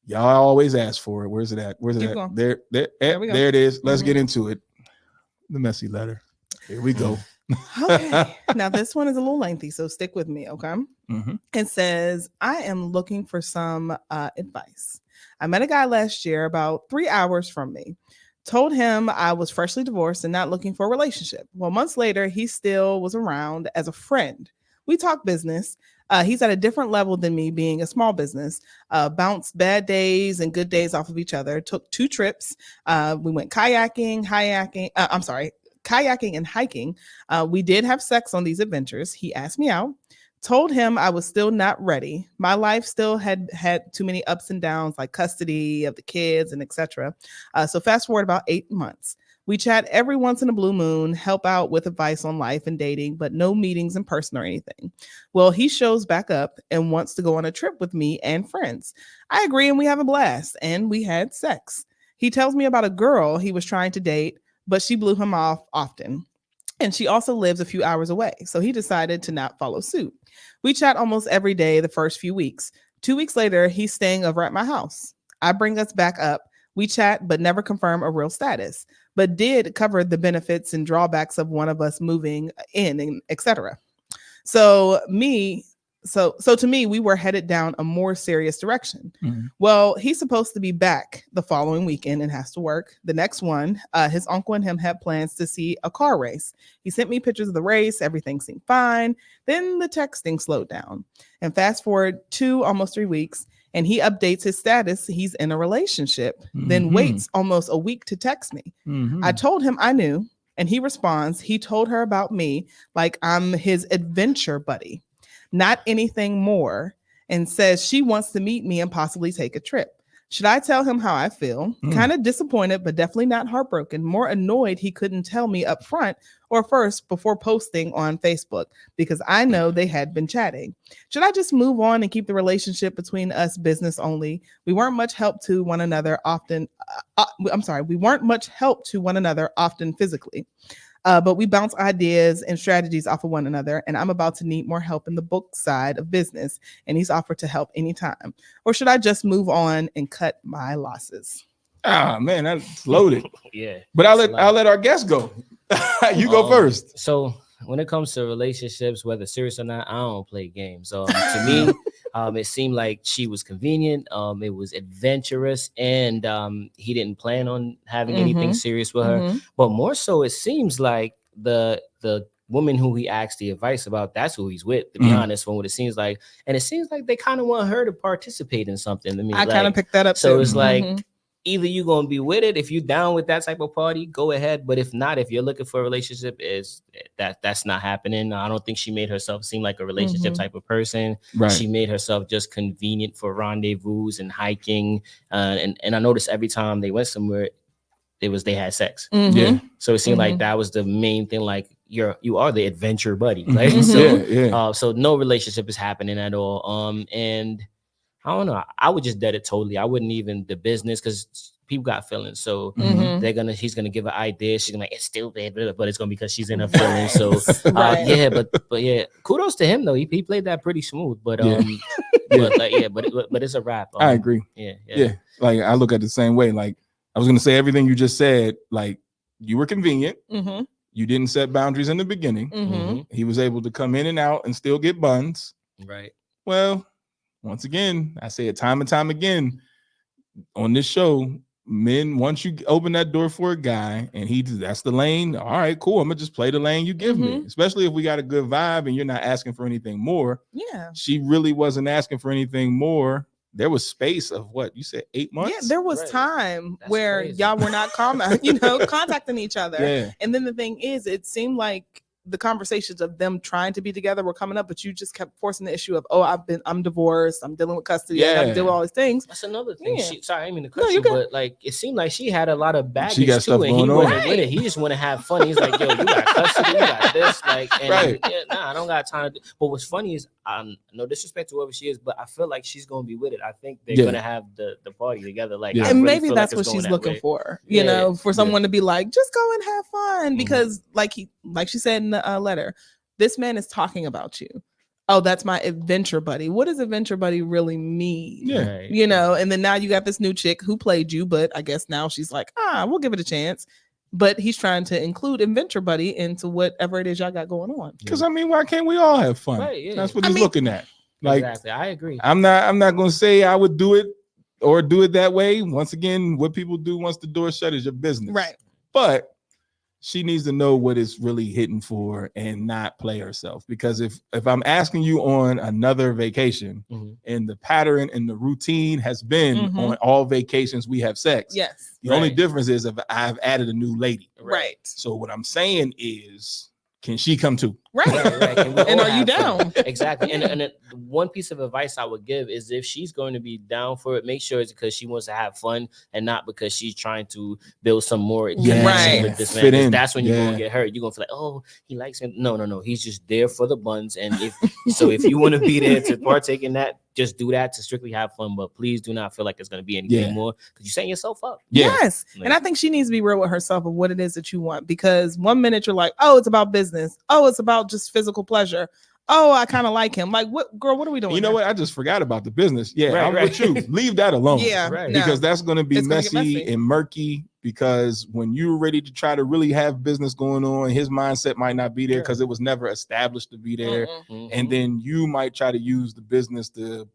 Y'all always ask for it. Where's it at? Where's it Keep at? going. There it is. Let's get into it. The messy letter. Here we go. Okay. Now this one is a little lengthy, so stick with me, okay? Mhm. It says, I am looking for some advice. I met a guy last year about 3 hours from me. Told him I was freshly divorced and not looking for a relationship. Well, months later, he still was around as a friend. We talk business. He's at a different level than me, being a small business. Bounced bad days and good days off of each other. Took 2 trips. We went kayaking and hiking. We did have sex on these adventures. He asked me out. Told him I was still not ready. My life still had too many ups and downs, like custody of the kids and etc. So fast forward about 8 months. We chat every once in a blue moon, help out with advice on life and dating, but no meetings in person or anything. Well, he shows back up and wants to go on a trip with me and friends. I agree and we have a blast and we had sex. He tells me about a girl he was trying to date, but she blew him off often. And she also lives a few hours away. So he decided to not follow suit. We chat almost every day the first few weeks. 2 weeks later, he's staying over at my house. I bring us back up. We chat, but never confirm a real status, but did cover the benefits and drawbacks of one of us moving in and etc. So to me, we were headed down a more serious direction. Mhm. Well, he's supposed to be back the following weekend and has to work. The next one, his uncle and him had plans to see a car race. He sent me pictures of the race. Everything seemed fine. Then the texting slowed down. And fast forward 2, almost 3 weeks, and he updates his status. He's in a relationship, then Mhm. waits almost a week to text me. Mhm. I told him I knew, and he responds, he told her about me like I'm his adventure buddy, not anything more, and says she wants to meet me and possibly take a trip. Should I tell him how I feel? Kind of disappointed, but definitely not heartbroken. More annoyed he couldn't tell me up front or first before posting on Facebook because I know they had been chatting. Should I just move on and keep the relationship between us business only? We weren't much help to one another often. We weren't much help to one another often physically. But we bounce ideas and strategies off of one another. And I'm about to need more help in the book side of business. And he's offered to help anytime. Or should I just move on and cut my losses? Ah, man, that's loaded. Yeah. But I'll let our guest go. You go first. So when it comes to relationships, whether serious or not, I don't play games. To me, it seemed like she was convenient. It was adventurous, and he didn't plan on having anything serious with her. But more so, it seems like the woman who he asked the advice about, that's who he's with, to be honest, from what it seems like. And it seems like they kind of want her to participate in something. I mean, I kind of picked that up so too. it's like, either you're gonna be with it. If you're down with that type of party, go ahead. But if not, if you're looking for a relationship, that's not happening. I don't think she made herself seem like a relationship type of person. Right. She made herself just convenient for rendezvous and hiking. And I noticed every time they went somewhere, they had sex. Yeah. So it seemed like that was the main thing. Like you are the adventure buddy. Mhm. Like Yeah. so no relationship is happening at all. And I don't know. I would just dead it totally. I wouldn't even the business because people got feelings. So he's gonna give an idea. She's gonna be like, it's stupid, but it's gonna be because she's in her feelings. So Right. but yeah, kudos to him though. He played that pretty smooth. But but it's a wrap. I agree. Yeah. Like I look at it the same way. Like I was gonna say everything you just said. Like you were convenient. You didn't set boundaries in the beginning. He was able to come in and out and still get buns. Right. Well, once again, I say it time and time again on this show, men, once you open that door for a guy and that's the lane, all right, cool. I'm gonna just play the lane you give me, especially if we got a good vibe and you're not asking for anything more. Yeah. She really wasn't asking for anything more. There was space of what you said, 8 months. Yeah, there was time That's where crazy. y'all were not contacting each other. Yeah. And then the thing is, it seemed like the conversations of them trying to be together were coming up, but you just kept forcing the issue of, I'm divorced, I'm dealing with custody, I got to deal with all these things. That's another thing. Yeah. Sorry, I didn't mean to cut you, but like it seemed like she had a lot of baggage She got too, stuff and he going on. wasn't with it. He just want to have fun. He's like, yo, you got custody, you got this, like, and I don't got time to do. But what's funny is, no disrespect to whoever she is, but I feel like she's gonna be with it. I think they're gonna have the party together. Like, I and really maybe feel that's like what it's she's going that looking way. for, you know, for someone to be like, just go and have fun, because like she said in the letter, this man is talking about you. oh, that's my adventure buddy. What does adventure buddy really mean? Yeah. Right. You know, and then now you got this new chick who played you, but I guess now she's like, we'll give it a chance. But he's trying to include adventure buddy into whatever it is y'all got going on. Because I mean, why can't we all have fun? Right, yeah. That's what I he's mean- looking at. Like, Exactly. I agree. I'm not gonna say I would do it or do it that way. Once again, what people do once the door shut is your business. Right. But she needs to know what it's really hitting for and not play herself. Because if I'm asking you on another vacation Mhm. and the pattern and the routine has been Mhm. on all vacations we have sex, Yes. the only Right. difference is if I've added a new lady. Right. So what I'm saying is, can she come too? Right. Right. Can we And all are you have fun? down? Exactly. And one piece of advice I would give is if she's going to be down for it, make sure it's because she wants to have fun and not because she's trying to build some more connection Right. with this man. Fit 'Cause in. that's when you're Yeah. gonna get hurt. You're gonna feel like, oh, he likes him. No. He's just there for the buns. And if you want to be there to partake in that, just do that to strictly have fun. But please do not feel like it's gonna be anything Yeah. more because you're setting yourself up. Yeah. Yes. And I think she needs to be real with herself of what it is that you want. Because one minute you're like, oh, it's about business. Oh, it's about just physical pleasure. Oh, I kind of like him. Like, what, girl, what are we doing? You know here? what? I just forgot about the business. Yeah, Right, I'm right. with you. Leave that alone. Yeah. Right. no. Because that's going to be It's gonna get messy, messy. and murky. Because when you're ready to try to really have business going on, his mindset might not be there Sure. because it was never established to be there. Mm-mm. And then you might try to use the business to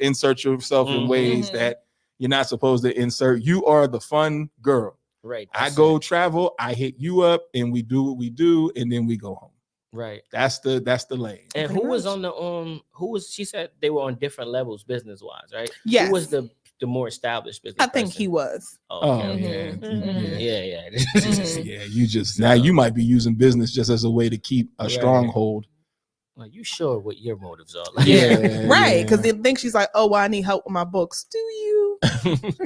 insert yourself in Mhm. ways Mhm. that you're not supposed to insert. You are the fun girl. Right. I that's go it. travel, I hit you up, and we do what we do, and then we go home. Right. That's the lane. And Pretty who was much. on the who was she said they were on different levels business wise, right? Yes. Who was the more established business? I think person? he was. Oh, Okay. Mhm. yeah. Mhm. Yeah. Mhm. Yeah, you just now you might be using business just as a way to keep a Right. stronghold. Like, you sure what your motives are? Yeah, Right. Because yeah. they think she's like, oh, well, I need help with my books. Do you?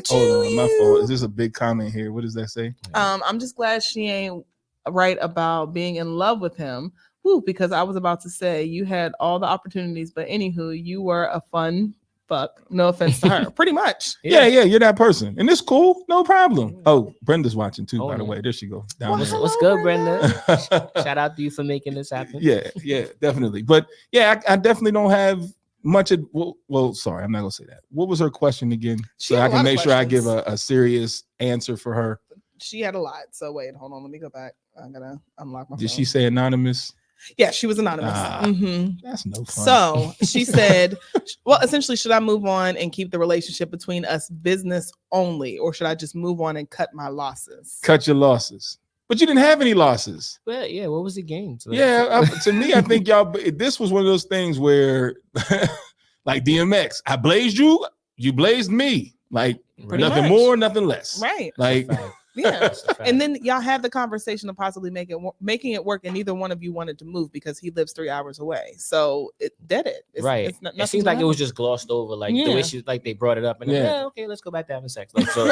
Hold on, my fault. Is this a big comment here? What does that say? I'm just glad she ain't right about being in love with him. Woo, because I was about to say you had all the opportunities, but anywho, you were a fun fuck. No offense to her. Pretty much. Yeah, you're that person, and it's cool, no problem. Oh, Brenda's watching too, Oh, by the yeah. way. There she go. Down Well, What's, there. what's hello, good, Brenda. Brenda? Shout out to you for making this happen. yeah, definitely. But yeah, I definitely don't have much. Well, sorry, I'm not gonna say that. What was her question again? She So had I a can lot of make sure I give questions. a serious answer for her. She had a lot. So wait, hold on. Let me go back. I'm gonna unlock my Did phone. she say anonymous? Yeah, she was anonymous. Ah. Mhm. That's no fun. So she said, well, essentially, should I move on and keep the relationship between us business only, or should I just move on and cut my losses? cut your losses, but you didn't have any losses. Well, yeah. What was the game? So Yeah, to me, I think y'all. This was one of those things where, like DMX, I blazed you, you blazed me. Like Pretty nothing much. more, nothing less. Right. Like Yeah. That's a fact. And then y'all had the conversation of possibly making it work, and neither one of you wanted to move because he lives 3 hours away. So it did it. It's, right. It's not, It seems like it was just glossed over, like the Yeah. way she like they brought it up, and then, Yeah. yeah, okay, let's go back to having sex. Like, so,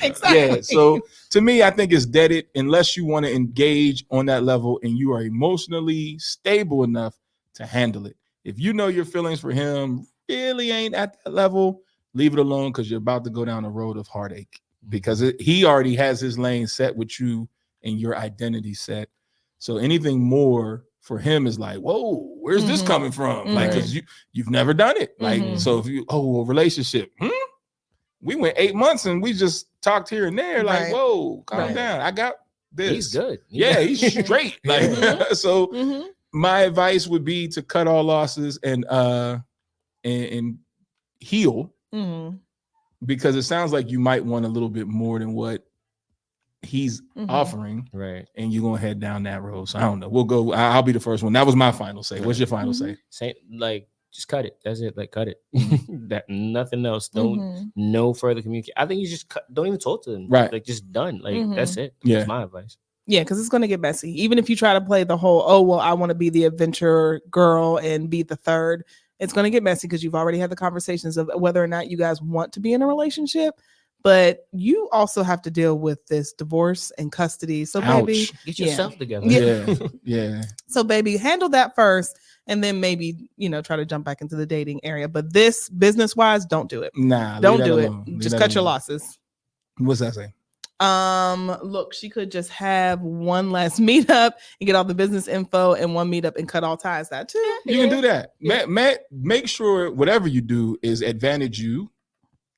exactly. yeah. So to me, I think it's deaded unless you want to engage on that level and you are emotionally stable enough to handle it. If you know your feelings for him really ain't at that level, leave it alone because you're about to go down a road of heartache because he already has his lane set with you and your identity set. So anything more for him is like, whoa, where's this Mhm. coming from? Like, Mhm. because you've never done it. Like, Mhm. so if you a relationship, we went 8 months and we just talked here and there. Like, Right. whoa, calm Right. down. I got this. he's good. Yeah, he's straight. Like, Mhm. so Mhm. my advice would be to cut all losses and heal, Mhm. because it sounds like you might want a little bit more than what he's Mhm. offering, Right. and you're gonna head down that road. So I don't know. We'll go. I'll be the first one. That was my final say. What's your final Mhm. say? Same. Like, just cut it. That's it. Like, cut it. Mm-hmm. That nothing else. Don't Mhm. no further communicate. I think you just don't even talk to them. Right. Like, just done. Like, Mhm. that's it. Yeah. That's my advice. Yeah, because it's going to get messy. Even if you try to play the whole, oh, well, I want to be the adventure girl and be the third, it's going to get messy because you've already had the conversations of whether or not you guys want to be in a relationship. But you also have to deal with this divorce and custody. So, baby, Ouch. Get Yeah. yourself together. Yeah, yeah. so baby, handle that first, and then maybe try to jump back into the dating area. But this business wise, don't do it. Nah, leave Don't that do alone. it. Leave Just that cut your alone. losses. What's that say? Look, she could just have one last meetup and get all the business info and one meetup and cut all ties. That too. You can do that. Yeah. Make sure whatever you do is advantage you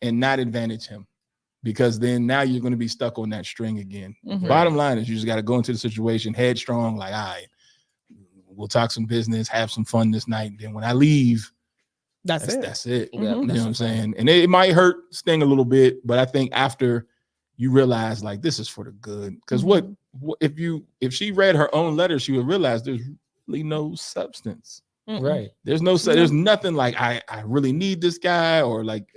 and not advantage him, because then now you're going to be stuck on that string again. Mhm. Bottom line is you just got to go into the situation headstrong, like, all right, we'll talk some business, have some fun this night. Then when I leave, That's it. that's it. Yeah, Mhm. You know that's what I'm saying? And it might hurt, sting a little bit, but I think after you realize like this is for the good. Because Mhm. what if she read her own letter, she would realize there's really no substance. Mm-mm. Right. There's there's nothing like I really need this guy, or like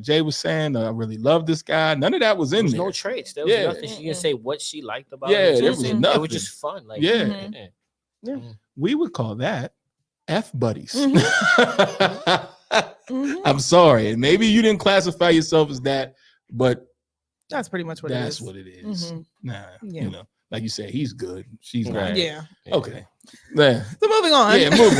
Jay was saying, I really love this guy. None of that was in There was there. no traits. There was Yeah. nothing. She didn't say what she liked about Yeah, it. there She was said It nothing. was just fun. Like, Yeah. Mhm. yeah. We would call that F buddies. Mhm. I'm sorry. And maybe you didn't classify yourself as that, but That's pretty much what that's it is. what it is. Mhm. Nah, Yeah. you know, like you said, he's good. She's not. Right. Yeah. Okay. Yeah. So moving on. Yeah, moving